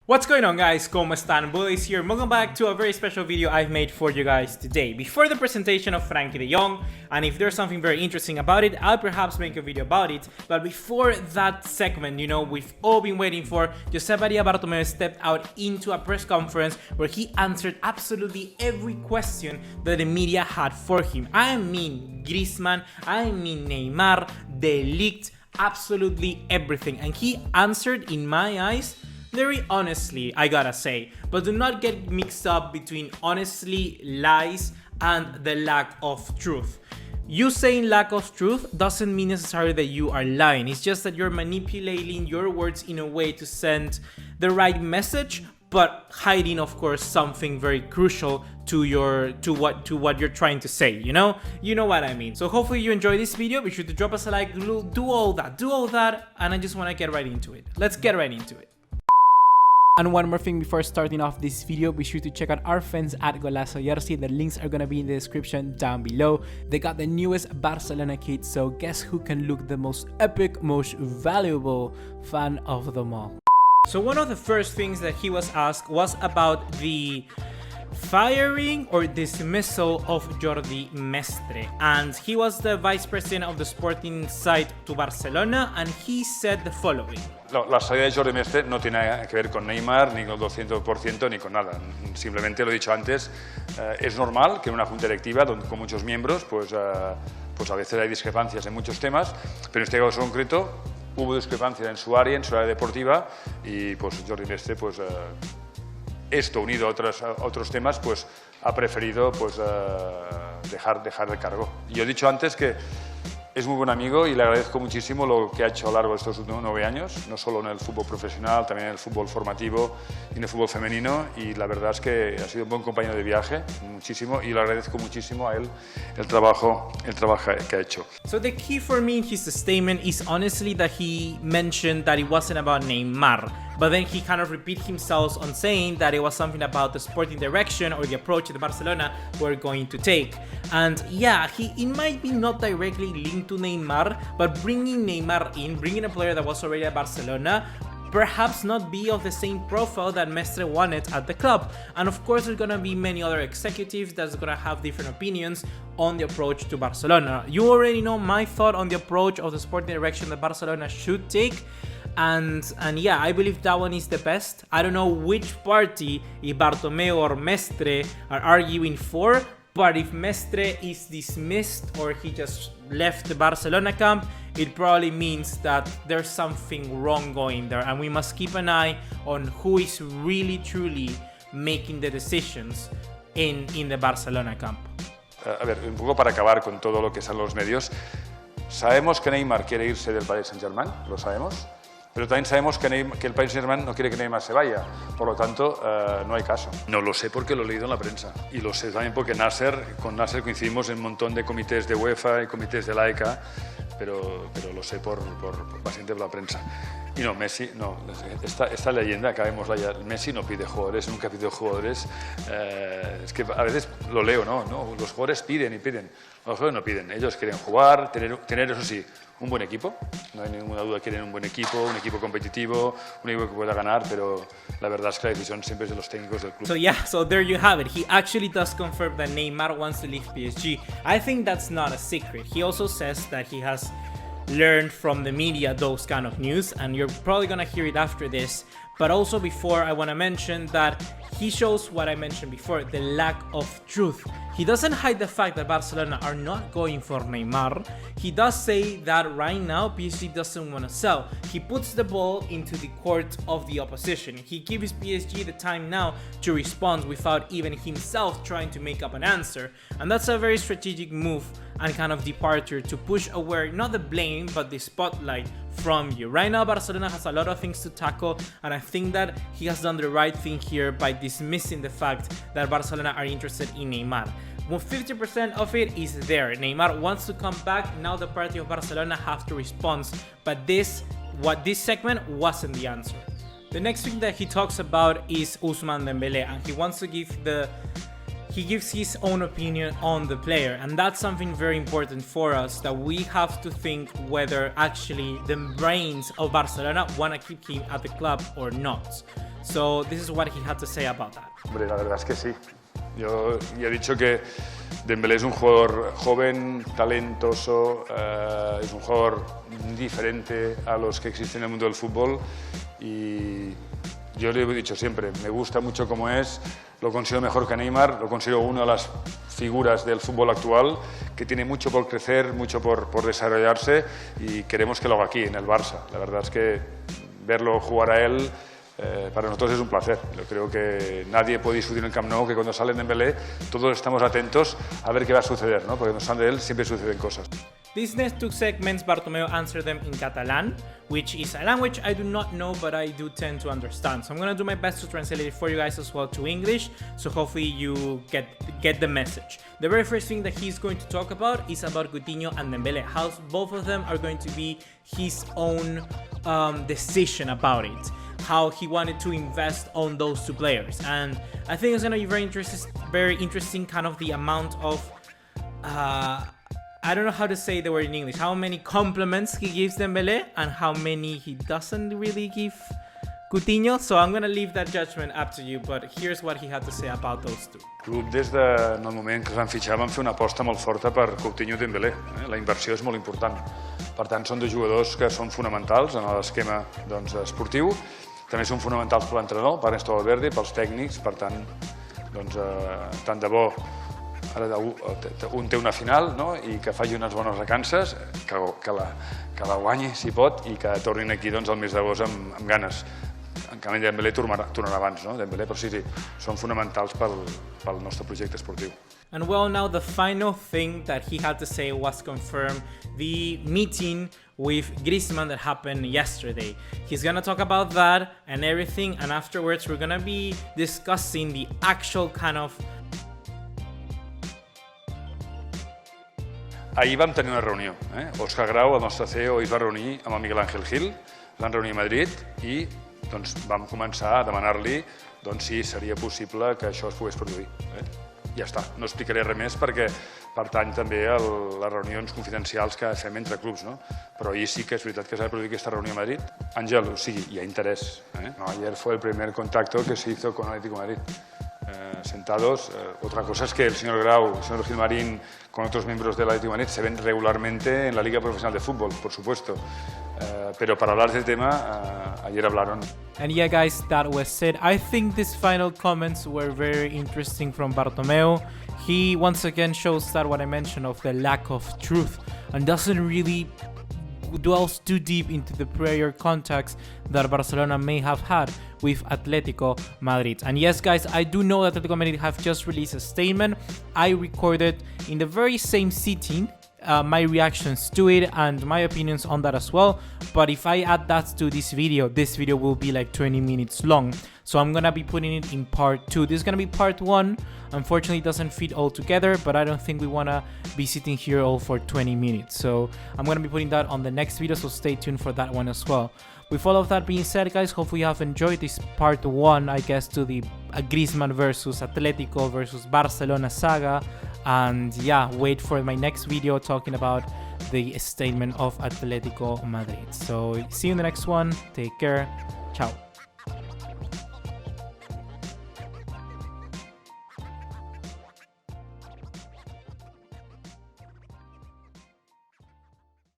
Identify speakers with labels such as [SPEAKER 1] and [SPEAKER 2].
[SPEAKER 1] What's going on, guys? ¿Cómo están? BugaLuis here. Welcome back to a very special video I've made for you guys today. Before the presentation of Frenkie De Jong, and if there's something very interesting about it, I'll perhaps make a video about it. But before that segment, you know, we've all been waiting for, Josep Maria Bartomeu stepped out into a press conference where he answered absolutely every question that the media had for him. I mean GRIEZMANN, I mean NEYMAR, De Ligt, absolutely everything. And he answered, in my eyes, very honestly, I gotta say, but do not get mixed up between honestly, lies, and the lack of truth. You saying lack of truth doesn't mean necessarily that you are lying. It's just that you're manipulating your words in a way to send the right message, but hiding, of course, something very crucial to what you're trying to say. You know what I mean. So hopefully you enjoy this video. Be sure to drop us a like, do all that, and I just want to get right into it. Let's get right into it. And one more thing before starting off this video, be sure to check out our friends at Golazo Jersey. The links are gonna be in the description down below. They got the newest Barcelona kit, so guess who can look the most epic, most valuable fan of them all. So one of the first things that he was asked was about the firing or dismissal of Jordi Mestre, and he was the vice president of the sporting side to Barcelona, and he said the following.
[SPEAKER 2] La salida de Jordi Mestre no tiene que ver con Neymar, ni con 200%, ni con nada. Simplemente lo he dicho antes, es normal que en una junta directiva con muchos miembros, pues a veces hay discrepancias en muchos temas, pero en este caso concreto hubo discrepancias en su área deportiva, y pues Jordi Mestre, pues esto unido a otros temas, pues ha preferido pues dejar el cargo. Yo he dicho antes que es muy buen amigo y le agradezco muchísimo lo que ha hecho a lo largo de estos últimos 9 años, no solo en el fútbol profesional, también en el fútbol formativo y en el fútbol femenino, y la verdad es que ha sido un buen compañero de viaje, muchísimo, y le agradezco muchísimo a él el trabajo que ha hecho.
[SPEAKER 1] So the key for me in his statement is honestly that he mentioned that it wasn't about Neymar, but then he kind of repeated himself on saying that it was something about the sporting direction or the approach that Barcelona were going to take. And yeah, it might be not directly linked to Neymar, but bringing Neymar in, bringing a player that was already at Barcelona, perhaps not be of the same profile that Mestre wanted at the club. And of course, there's gonna be many other executives that's gonna have different opinions on the approach to Barcelona. You already know my thought on the approach of the sporting direction that Barcelona should take. And yeah, I believe that one is the best. I don't know which party, if Bartomeu or Mestre, are arguing for, but if Mestre is dismissed or he just left the Barcelona camp, it probably means that there's something wrong going there, and we must keep an eye on who is really truly making the decisions in the Barcelona camp.
[SPEAKER 2] A ver, un poco para acabar con todo lo que salen los medios, sabemos que Neymar quiere irse del Paris Saint-Germain, lo sabemos. Pero también sabemos que el Paris Saint-Germain no quiere que Neymar se vaya, por lo tanto no hay caso. No lo sé porque lo he leído en la prensa, y lo sé también porque con Nasser coincidimos en un montón de comités de UEFA y comités de la ECA, pero lo sé bastante por la prensa. Y no, Messi, no, esta leyenda, acabemos ya, Messi no pide jugadores, nunca pide jugadores, es que a veces lo leo, no, los jugadores piden y piden, los jugadores no piden, ellos quieren jugar, tener eso sí, un buen equipo, no hay ninguna duda, quieren un buen equipo, un equipo competitivo, un equipo que pueda ganar, pero la verdad es que la decisión siempre es de los técnicos del club.
[SPEAKER 1] So yeah, so there you have it. He actually does confirm that Neymar wants to leave PSG. I think that's not a secret. He also says that he has learned from the media those kind of news, and you're probably gonna hear it after this. But also before, I want to mention that he shows what I mentioned before, the lack of truth. He doesn't hide the fact that Barcelona are not going for Neymar. He does say that right now PSG doesn't want to sell. He puts the ball into the court of the opposition. He gives PSG the time now to respond without even himself trying to make up an answer. And that's a very strategic move and kind of departure to push away not the blame but the spotlight from you. Right now Barcelona has a lot of things to tackle, and I think that he has done the right thing here by dismissing the fact that Barcelona are interested in Neymar. Well, 50% of it is there. Neymar wants to come back. Now the party of Barcelona have to respond, but this segment wasn't the answer. The next thing that he talks about is Ousmane Dembélé, and he wants to he gives his own opinion on the player, and that's something very important for us, that we have to think whether actually the brains of Barcelona want to keep him at the club or not. So this is what he had to say about that.
[SPEAKER 2] Hombre, la verdad es que sí. Yo ya he dicho que Dembélé es un jugador joven, talentoso, es un jugador diferente a los que existen en el mundo del fútbol y yo le he dicho siempre, me gusta mucho cómo es, lo considero mejor que Neymar, lo considero una de las figuras del fútbol actual que tiene mucho por crecer, mucho por desarrollarse y queremos que lo haga aquí, en el Barça. La verdad es que verlo jugar a él para nosotros es un placer. Yo creo que nadie puede discutir en el Camp Nou que cuando sale Dembélé todos estamos atentos a ver qué va a suceder, ¿no? Porque cuando sale de él siempre suceden cosas.
[SPEAKER 1] These next two segments, Bartomeu answered them in Catalan, which is a language I do not know, but I do tend to understand. So I'm going to do my best to translate it for you guys as well to English, so hopefully you get the message. The very first thing that he's going to talk about is about Coutinho and Dembélé, how both of them are going to be his own decision about it, how he wanted to invest on those two players. And I think it's going to be very interesting kind of the amount of I don't know how to say the word in English, how many compliments he gives Dembélé and how many he doesn't really give Coutinho. So I'm going to leave that judgment up to you, but here's what he had to say about those two.
[SPEAKER 2] El club, des del moment que els van fitxar, van fer una aposta molt forta per Coutinho i Dembélé. La inversió és molt important. Per tant, són dos jugadors que són fonamentals en l'esquema esportiu. També són fonamentals per l'entrenador, per Ernesto Valverde, pels tècnics. Per tant, tant de bo ara un té una final, no? I que faci unes bones vacances, que la guanyi si pot i que tornin aquí al mes d'agost amb ganes. En canvi, Dembélé tornarà abans, no? Dembélé, però sí, són fonamentals pel nostre projecte esportiu.
[SPEAKER 1] And well, now the final thing that he had to say was confirm the meeting with GRIEZMANN that happened yesterday. He's gonna talk about that and everything, and afterwards we're gonna be discussing the actual kind of...
[SPEAKER 2] Ahir vam tenir una reunió. Òscar Grau, el nostre CEO, es va reunir amb el Miguel Ángel Gil, van reunir a Madrid i vam començar a demanar-li si seria possible que això es pogués produir. Ja està, no explicaré res més perquè pertany també a les reunions confidencials que fem entre clubs, no? Però ahir sí que és veritat que s'ha de produir aquesta reunió a Madrid. Àngel, o sigui, hi ha interès. Ayer fue el primer contacto que se hizo con Atlético de Madrid. Sentados. Otra cosa es que el señor Grau, el señor Gilmarín, con otros miembros del Atlético de Madrid se ven regularmente en la Liga Profesional de Fútbol, por supuesto. Pero para hablar del tema, ayer hablaron.
[SPEAKER 1] And yeah, guys, that was it. I think these final comments were very interesting from Bartomeu. He once again shows that what I mentioned of the lack of truth and doesn't really dwells too deep into the prior contacts that Barcelona may have had with Atletico Madrid. And yes, guys, I do know that Atletico Madrid have just released a statement. I recorded in the very same sitting my reactions to it and my opinions on that as well. But if I add that to this video will be like 20 minutes long. So I'm gonna be putting it in part 2. This is gonna be part 1. Unfortunately, it doesn't fit all together, but I don't think we wanna be sitting here all for 20 minutes. So I'm gonna be putting that on the next video, so stay tuned for that one as well. With all of that being said, guys, hopefully you have enjoyed this part 1, I guess, to the GRIEZMANN versus Atletico versus Barcelona saga. And yeah, wait for my next video talking about the statement of Atletico Madrid. So see you in the next one. Take care. Ciao.